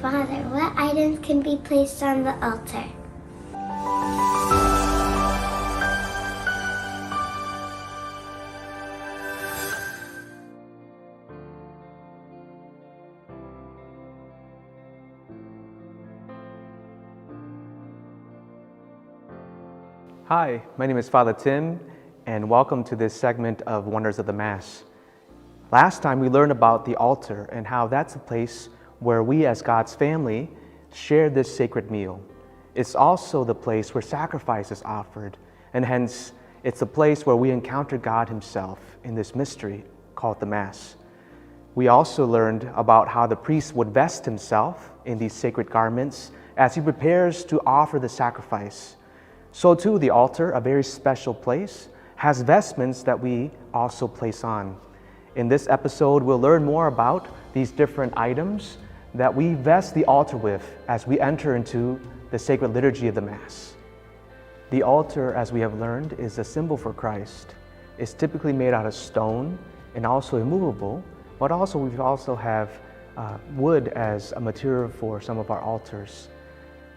Father, what items can be placed on the altar? Hi, my name is Father Tim, and welcome to this segment of Wonders of the Mass. Last time we learned about the altar and how that's a place where we as God's family share this sacred meal. It's also the place where sacrifice is offered, and hence it's a place where we encounter God Himself in this mystery called the Mass. We also learned about how the priest would vest himself in these sacred garments as he prepares to offer the sacrifice. So too, the altar, a very special place, has vestments that we also place on. In this episode, we'll learn more about these different items that we vest the altar with as we enter into the sacred liturgy of the Mass. The altar, as we have learned, is a symbol for Christ. It's typically made out of stone and also immovable, but also we also have wood as a material for some of our altars.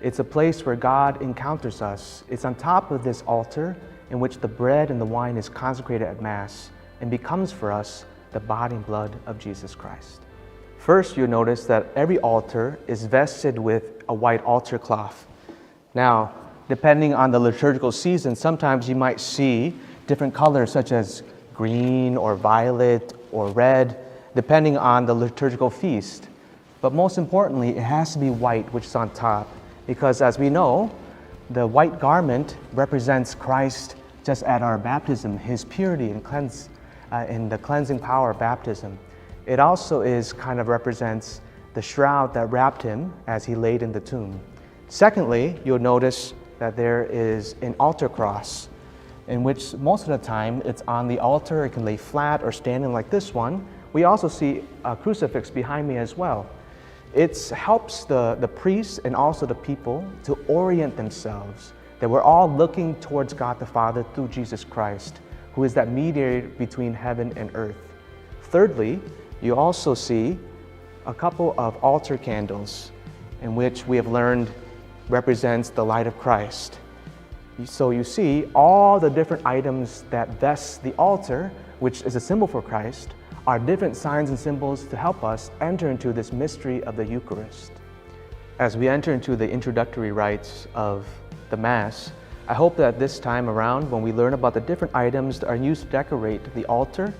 It's a place where God encounters us. It's on top of this altar in which the bread and the wine is consecrated at Mass and becomes for us the body and blood of Jesus Christ. First, you'll notice that every altar is vested with a white altar cloth. Now, depending on the liturgical season, sometimes you might see different colors such as green or violet or red, depending on the liturgical feast. But most importantly, it has to be white, which is on top. Because as we know, the white garment represents Christ just at our baptism, His purity and the cleansing power of baptism. It also represents the shroud that wrapped Him as He laid in the tomb. Secondly, you'll notice that there is an altar cross, in which most of the time it's on the altar. It can lay flat or standing like this one. We also see a crucifix behind me as well. It helps the priests and also the people to orient themselves, that we're all looking towards God the Father through Jesus Christ, who is that mediator between heaven and earth. Thirdly, you also see a couple of altar candles, in which we have learned represents the light of Christ. So you see all the different items that vest the altar, which is a symbol for Christ, are different signs and symbols to help us enter into this mystery of the Eucharist. As we enter into the introductory rites of the Mass, I hope that this time around, when we learn about the different items that are used to decorate the altar,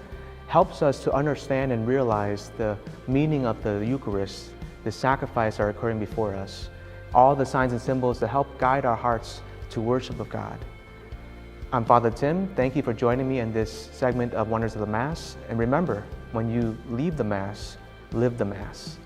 helps us to understand and realize the meaning of the Eucharist, the sacrifice are occurring before us, all the signs and symbols that help guide our hearts to worship of God. I'm Father Tim. Thank you for joining me in this segment of Wonders of the Mass. And remember, when you leave the Mass, live the Mass.